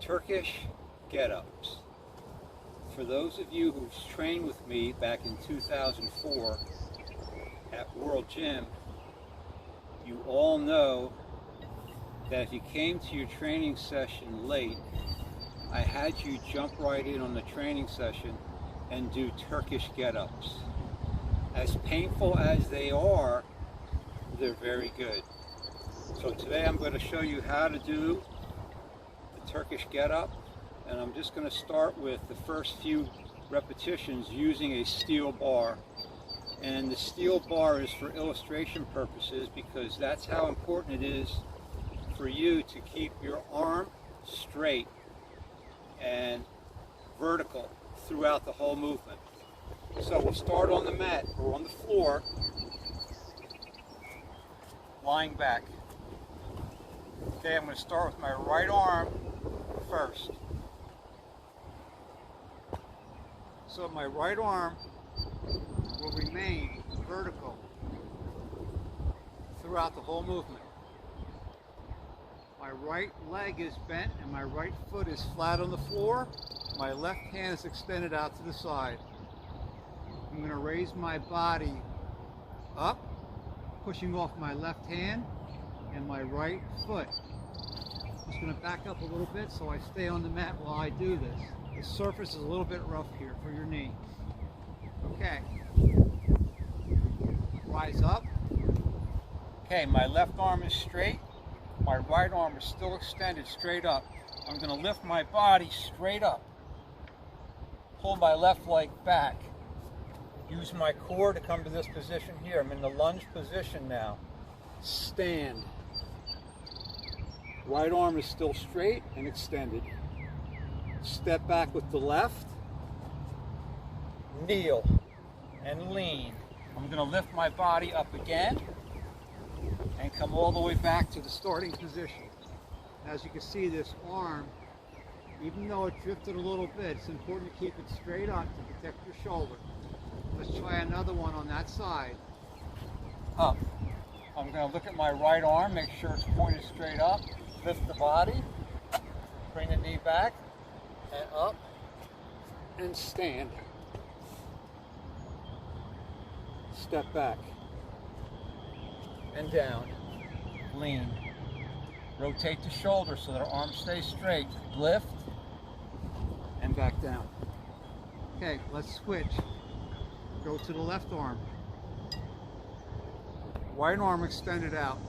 Turkish Get Ups. For those of you who trained with me back in 2004 at World Gym, you all know that if you came to your training session late, I had you jump right in on the training session and do Turkish Get Ups. As painful as they are, they're very good. So today I'm going to show you how to do the Turkish Get Up, and I'm just going to start with the first few repetitions using a steel bar. And the steel bar is for illustration purposes because that's how important it is for you to keep your arm straight and vertical throughout the whole movement. So we'll start on the mat or on the floor, lying back. Okay, I'm going to start with my right arm first. So my right arm will remain vertical throughout the whole movement. My right leg is bent and my right foot is flat on the floor. My left hand is extended out to the side. I'm going to raise my body up, pushing off my left hand and my right foot. I'm just going to back up a little bit so I stay on the mat while I do this. The surface is a little bit rough here for your knee. Okay. Rise up. Okay, my left arm is straight. My right arm is still extended straight up. I'm going to lift my body straight up. Pull my left leg back. Use my core to come to this position here. I'm in the lunge position now. Stand. Right arm is still straight and extended. Step back with the left. Kneel and lean. I'm going to lift my body up again and come all the way back to the starting position. As you can see, this arm, even though it drifted a little bit, it's important to keep it straight up to protect your shoulder. Let's try another one on that side. Up. I'm going to look at my right arm, make sure it's pointed straight up, lift the body, bring the knee back, and up, and stand. Step back, and down, lean. Rotate the shoulder so that our arm stays straight. Lift, and back down. Okay, let's switch. Go to the left arm. Right arm extended out.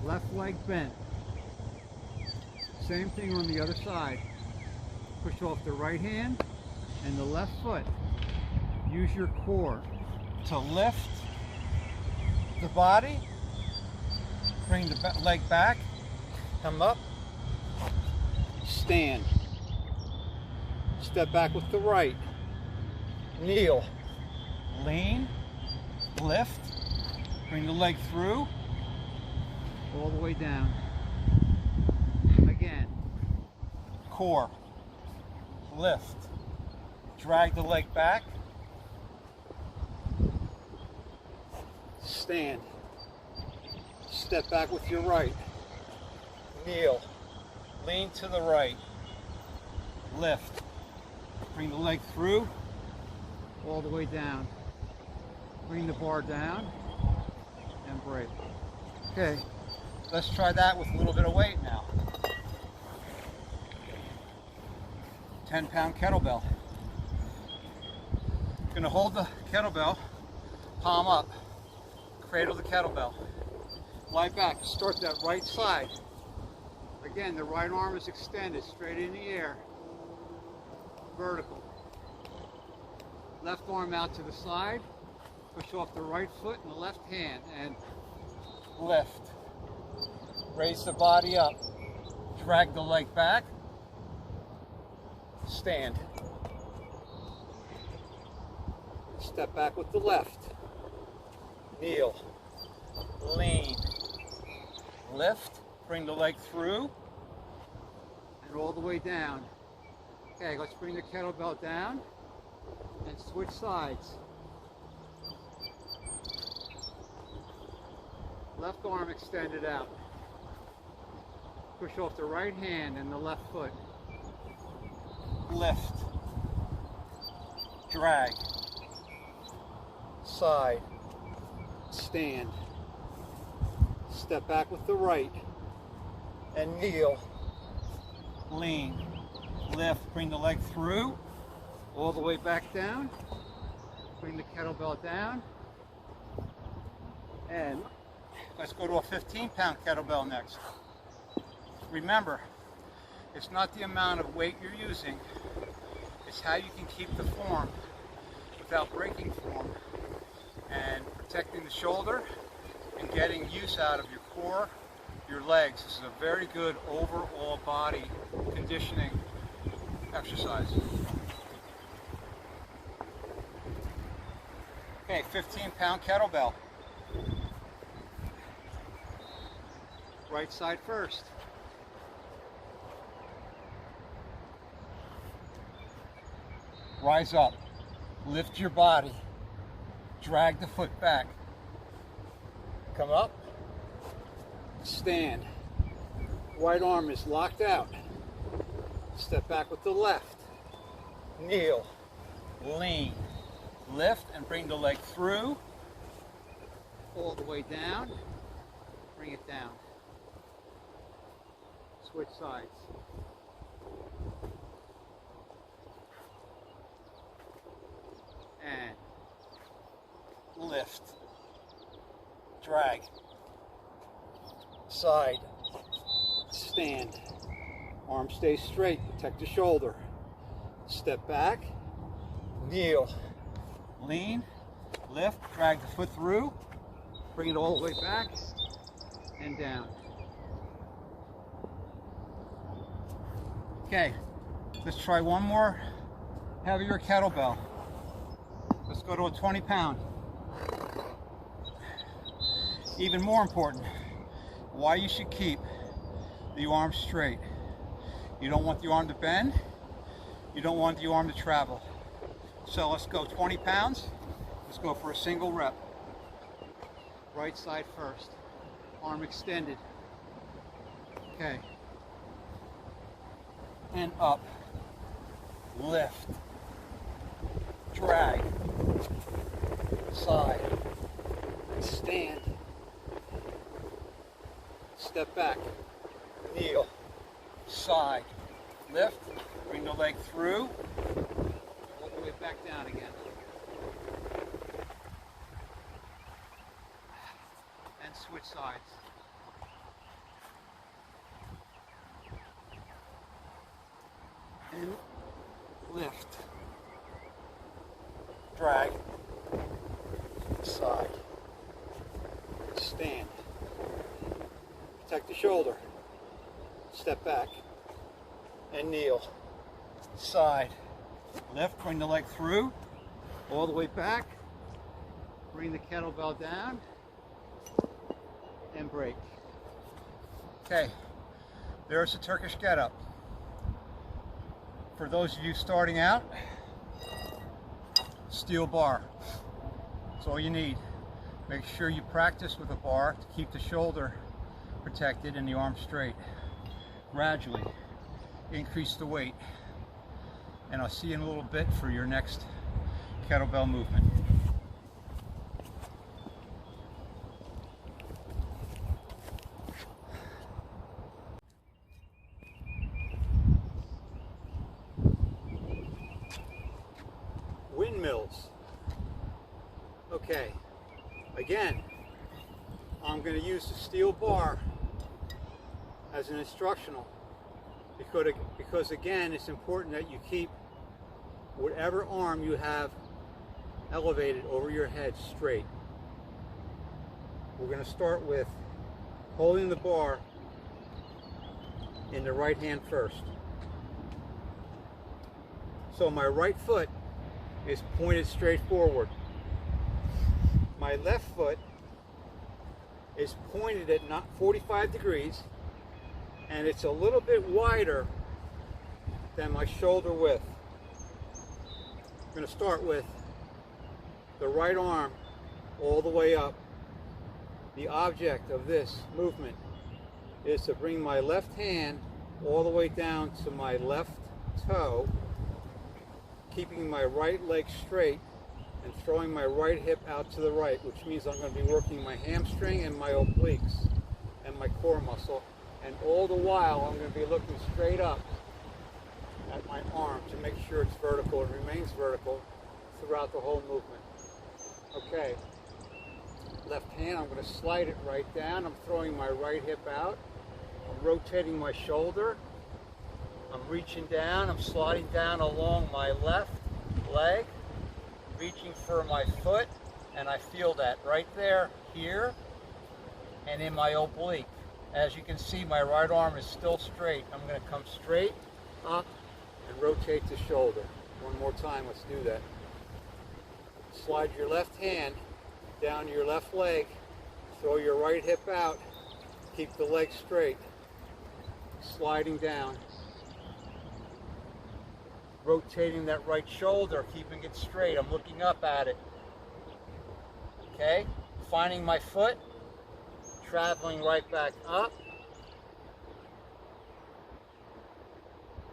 Left leg bent. Same thing on the other side. Push off the right hand and the left foot. Use your core to lift the body. Bring the leg back. Come up. Stand. Step back with the right. Kneel. Lean. Lift. Bring the leg through. All the way down. Again. Core. Lift. Drag the leg back. Stand. Step back with your right. Kneel. Lean to the right. Lift. Bring the leg through. All the way down. Bring the bar down and break. Okay, let's try that with a little bit of weight now. 10-pound kettlebell. I'm going to hold the kettlebell, palm up, cradle the kettlebell, lie back, start that right side. Again, the right arm is extended straight in the air, vertical. Left arm out to the side, push off the right foot and the left hand and lift. Raise the body up, drag the leg back, stand. Step back with the left, kneel, lean, lift, bring the leg through and all the way down. Okay, let's bring the kettlebell down and switch sides. Left arm extended out. Push off the right hand and the left foot. lift, drag, side, stand, step back with the right, and kneel, lean, lift, bring the leg through, all the way back down, bring the kettlebell down, and let's go to a 15-pound kettlebell next. Remember, it's not the amount of weight you're using, it's how you can keep the form without breaking form and protecting the shoulder and getting use out of your core, your legs. This is a very good overall body conditioning exercise. Okay, 15-pound kettlebell. Right side first. Rise up, lift your body, drag the foot back, come up, stand, right arm is locked out, step back with the left, kneel, lean, lift and bring the leg through, all the way down, bring it down, switch sides. And lift, drag, side, stand, arm stays straight, protect the shoulder, step back, kneel, lean, lift, drag the foot through, bring it all the way back and down. Okay, let's try one more heavier kettlebell. Let's go to a 20-pound. Even more important, why you should keep the arm straight. You don't want the arm to bend. You don't want the arm to travel. So let's go 20 pounds. Let's go for a single rep. Right side first. Arm extended. Okay. And up. Lift. Drag, side, stand, step back, kneel, side, lift, bring the leg through, all the way back down again. And switch sides. And lift. Drag, side, stand, protect the shoulder, step back, and kneel, side, lift, bring the leg through, all the way back, bring the kettlebell down, and break. Okay, there's the Turkish Get Up. For those of you starting out, steel bar. That's all you need. Make sure you practice with a bar to keep the shoulder protected and the arm straight. Gradually increase the weight. And I'll see you in a little bit for your next kettlebell movement. Windmills. Okay, again, I'm going to use the steel bar as an instructional because again, it's important that you keep whatever arm you have elevated over your head straight. We're going to start with holding the bar in the right hand first. So my right foot is pointed straight forward. My left foot is pointed at 45 degrees and it's a little bit wider than my shoulder width. I'm going to start with the right arm all the way up. The object of this movement is to bring my left hand all the way down to my left toe keeping my right leg straight and throwing my right hip out to the right, which means I'm going to be working my hamstring and my obliques and my core muscle. And all the while, I'm going to be looking straight up at my arm to make sure it's vertical and remains vertical throughout the whole movement. Okay. Left hand, I'm going to slide it right down. I'm throwing my right hip out. I'm rotating my shoulder. I'm reaching down. I'm sliding down along my left leg, reaching for my foot, and I feel that right there, here, and in my oblique. As you can see, my right arm is still straight. I'm going to come straight up and rotate the shoulder. One more time, let's do that. Slide your left hand down your left leg, throw your right hip out, keep the leg straight, sliding down, rotating that right shoulder, keeping it straight. I'm looking up at it. Okay, finding my foot, traveling right back up,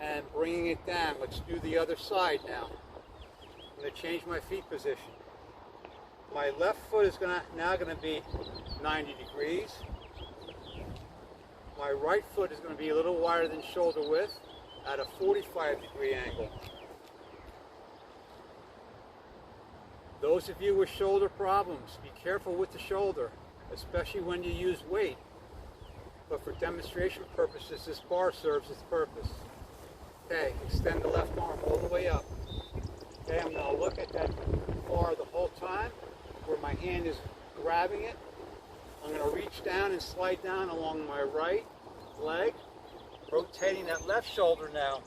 and bringing it down. Let's do the other side now. I'm going to change my feet position. My left foot is now going to be 90 degrees. My right foot is going to be a little wider than shoulder width at a 45-degree angle. Those of you with shoulder problems, be careful with the shoulder, especially when you use weight. But for demonstration purposes, this bar serves its purpose. Okay, extend the left arm all the way up. Okay, I'm going to look at that bar the whole time, where my hand is grabbing it. I'm going to reach down and slide down along my right leg, rotating that left shoulder now,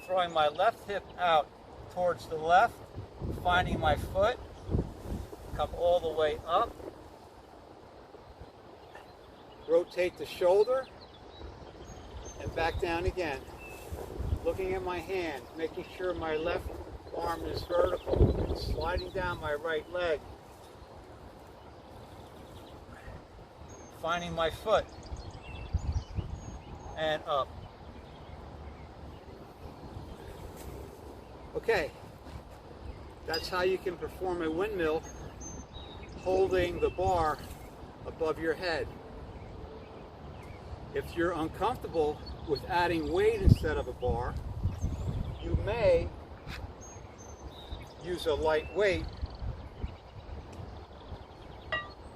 throwing my left hip out towards the left, finding my foot, come all the way up, rotate the shoulder, and back down again. Looking at my hand, making sure my left arm is vertical, sliding down my right leg, finding my foot, and up. Okay, that's how you can perform a windmill holding the bar above your head. If you're uncomfortable with adding weight instead of a bar, you may use a light weight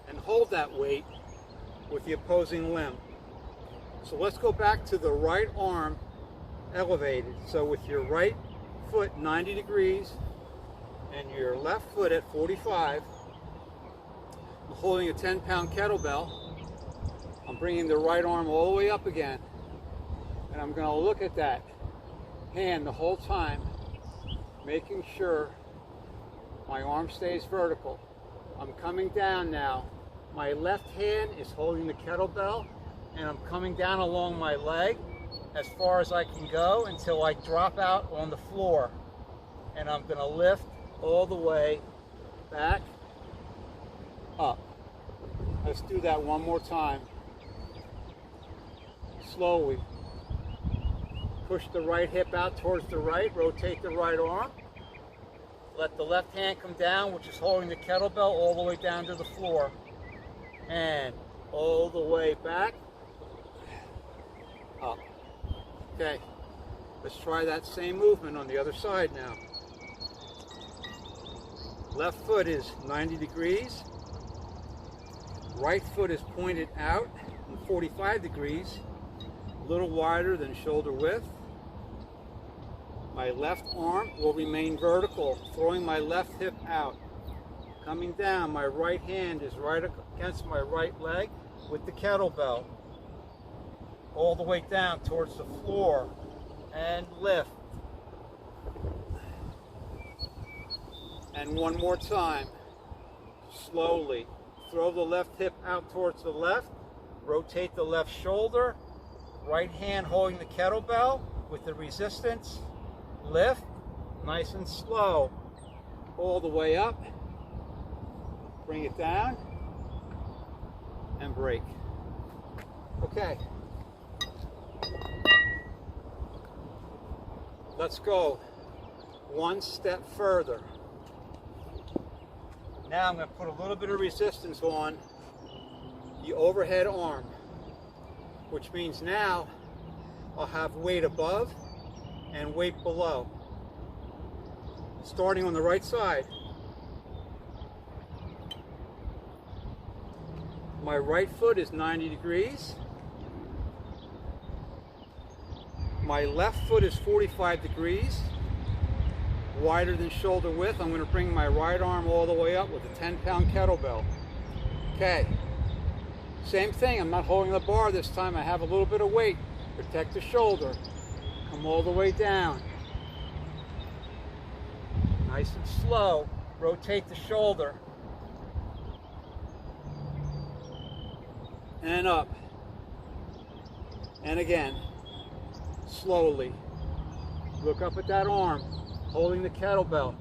and hold that weight with the opposing limb. So let's go back to the right arm elevated. So with your right foot 90 degrees and your left foot at 45, I'm holding a 10-pound kettlebell. I'm bringing the right arm all the way up again, and I'm going to look at that hand the whole time, making sure my arm stays vertical. I'm coming down now. My left hand is holding the kettlebell, and I'm coming down along my leg as far as I can go until I drop out on the floor. And I'm going to lift all the way back up. Let's do that one more time. Slowly. Push the right hip out towards the right, rotate the right arm. Let the left hand come down, which is holding the kettlebell, all the way down to the floor. And all the way back, up. Okay, let's try that same movement on the other side now. Left foot is 90 degrees. Right foot is pointed out and 45 degrees, a little wider than shoulder width. My left arm will remain vertical, throwing my left hip out. Coming down, my right hand is right against my right leg with the kettlebell. All the way down towards the floor and lift. And one more time, slowly. Throw the left hip out towards the left, rotate the left shoulder, right hand holding the kettlebell with the resistance, lift, nice and slow, all the way up, bring it down, and break. Okay. Let's go one step further. Now I'm going to put a little bit of resistance on the overhead arm, which means now I'll have weight above and weight below. Starting on the right side. My right foot is 90 degrees. My left foot is 45 degrees, wider than shoulder width. I'm going to bring my right arm all the way up with a 10-pound kettlebell. Okay, same thing. I'm not holding the bar this time. I have a little bit of weight. Protect the shoulder. Come all the way down. Nice and slow. Rotate the shoulder. And up. And again. Slowly. Look up at that arm, holding the kettlebell.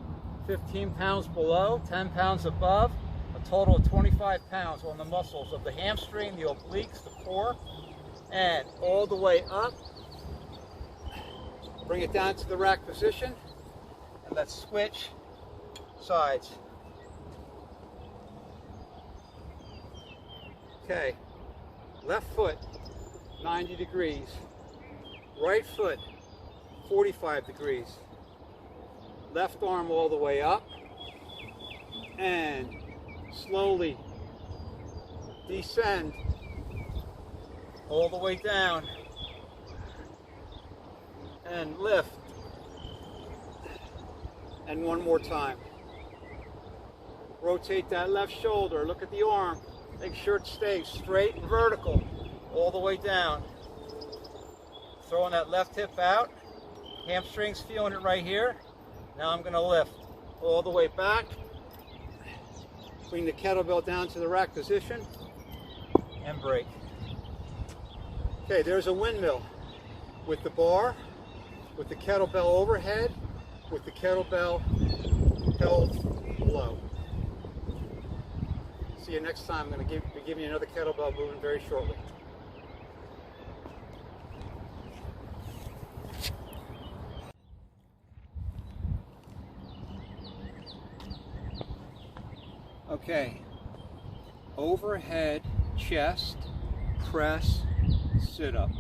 15 pounds below, 10 pounds above, a total of 25 pounds on the muscles of the hamstring, the obliques, the core, and all the way up. Bring it down to the rack position, and let's switch sides. Okay, left foot, 90 degrees. Right foot, 45 degrees. Left arm all the way up. And slowly descend all the way down. And lift. And one more time. Rotate that left shoulder. Look at the arm. Make sure it stays straight and vertical all the way down. Throwing that left hip out, hamstrings feeling it right here. Now I'm going to lift all the way back, bring the kettlebell down to the rack position, and break. Okay, there's a windmill with the bar, with the kettlebell overhead, with the kettlebell held low. See you next time. I'm going to be giving you another kettlebell movement very shortly. Okay, overhead chest press sit-up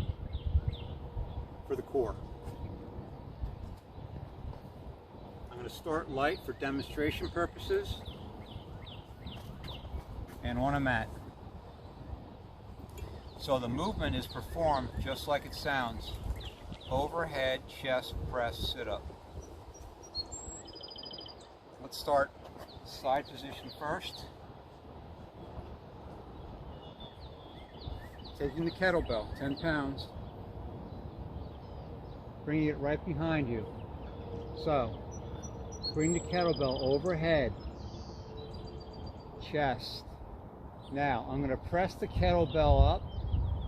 for the core. I'm going to start light for demonstration purposes and on a mat. So the movement is performed just like it sounds. Overhead chest press sit-up. Let's start side position first. Taking the kettlebell, 10 pounds. Bringing it right behind you. So, bring the kettlebell overhead. Chest. Now, I'm going to press the kettlebell up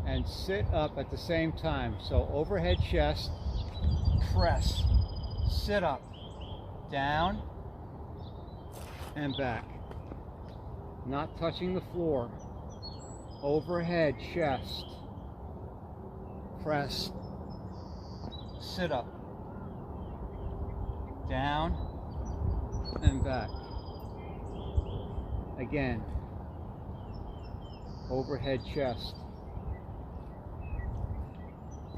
and sit up at the same time. So, overhead chest, press, sit up, down, and back. Not touching the floor. Overhead chest. Press. Sit up. Down and back. Again. Overhead chest.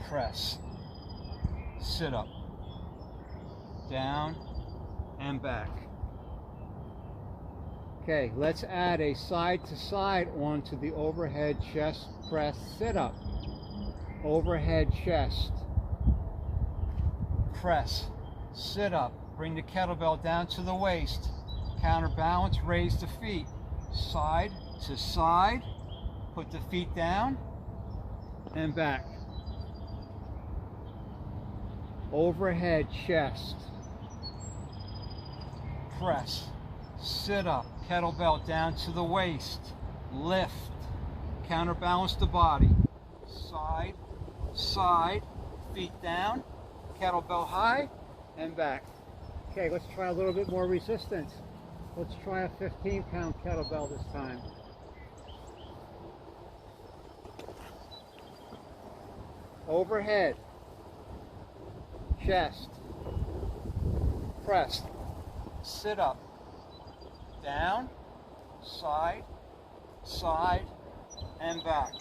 Press. Sit up. Down and back. Okay, let's add a side to side onto the overhead chest press sit up. Overhead chest. Press. Sit up. Bring the kettlebell down to the waist. Counterbalance, raise the feet. Side to side. Put the feet down and back. Overhead chest. Press. Sit up. Kettlebell down to the waist. Lift. Counterbalance the body. Side, side, feet down, kettlebell high, and back. Okay, let's try a little bit more resistance. Let's try a 15-pound kettlebell this time. Overhead. Chest. press, sit up, down, side, side, and back.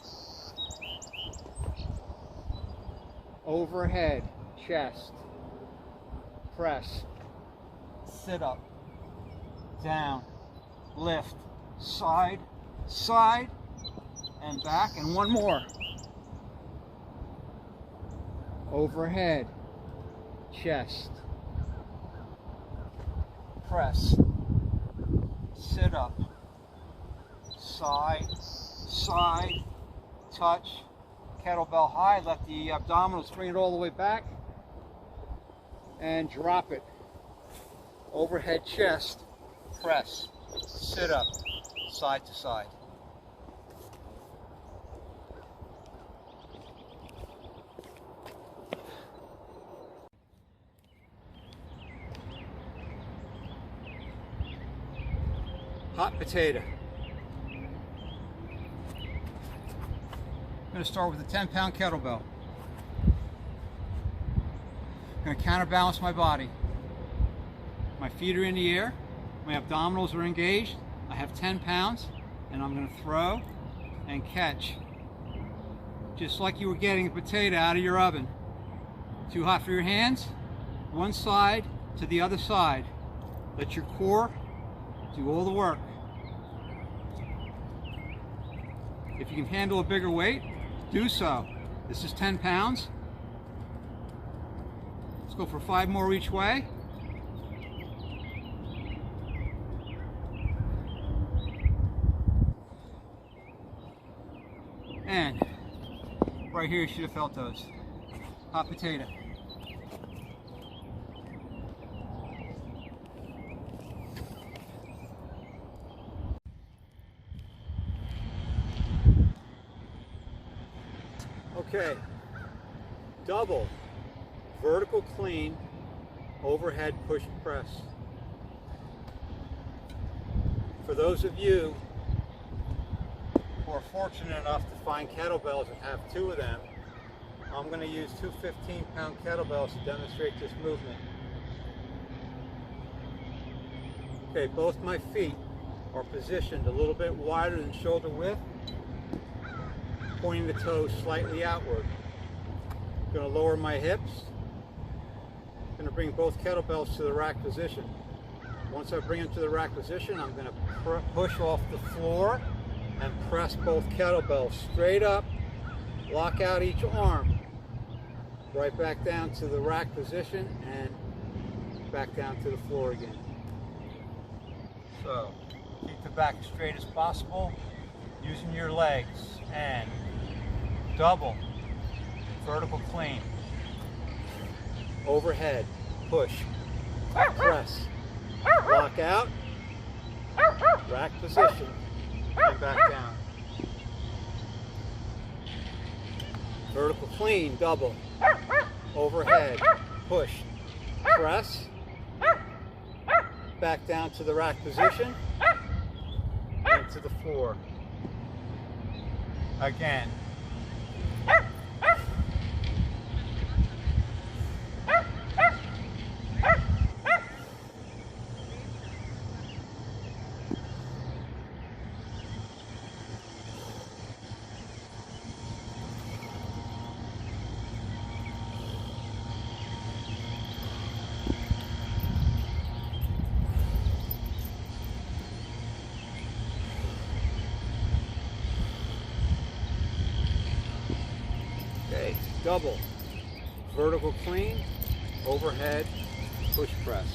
Overhead, chest, press, sit up, down, lift, side, side, and back, and one more. Overhead, chest, press, sit up, side, side, touch, kettlebell high, let the abdominals bring it all the way back, and drop it. Overhead chest, press, sit up, side to side. Hot potato. I'm going to start with a 10-pound kettlebell. I'm going to counterbalance my body. My feet are in the air, my abdominals are engaged. I have 10 pounds, and I'm going to throw and catch. Just like you were getting a potato out of your oven. Too hot for your hands? One side to the other side. Let your core do all the work. If you can handle a bigger weight, do so. This is 10 pounds. Let's go for 5 more each way. And right here, you should have felt those. Hot potato. Okay, double vertical clean overhead push press. For those of you who are fortunate enough to find kettlebells and have 2 of them, I'm going to use 2 15-pound kettlebells to demonstrate this movement. Okay, both my feet are positioned a little bit wider than shoulder width, pointing the toes slightly outward. I'm going to lower my hips. I'm going to bring both kettlebells to the rack position. Once I bring them to the rack position, I'm going to push off the floor and press both kettlebells straight up, lock out each arm, right back down to the rack position and back down to the floor again. So keep the back as straight as possible using your legs, and double vertical clean, overhead push, press, lock out, rack position, and back down. Vertical clean, double, overhead push, press, back down to the rack position and to the floor. Again. Okay, double, vertical clean, overhead, push press.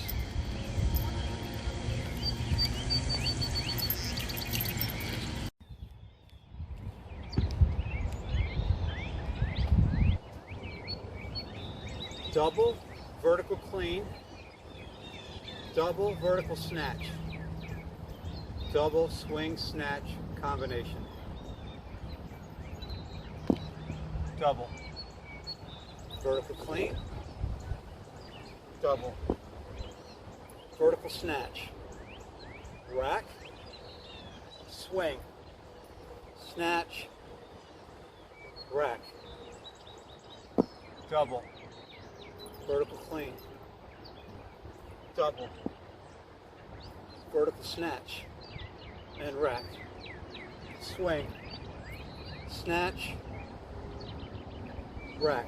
Double, vertical clean, double, vertical snatch, double, swing, snatch combination. Double, vertical clean, double, vertical snatch, rack, swing, snatch, rack, double, vertical clean, double, vertical snatch, and rack, swing, snatch, rack,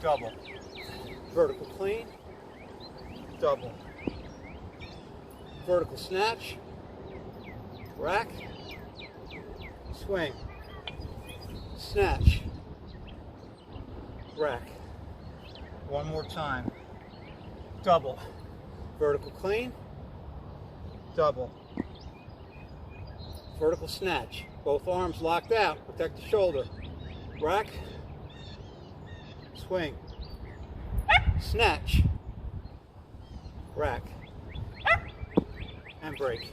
double, vertical clean, double, vertical snatch, rack, swing, snatch, rack. One more time. Double, vertical clean, double, vertical snatch. Both arms locked out, protect the shoulder. Rack, swing, snatch, rack, and break.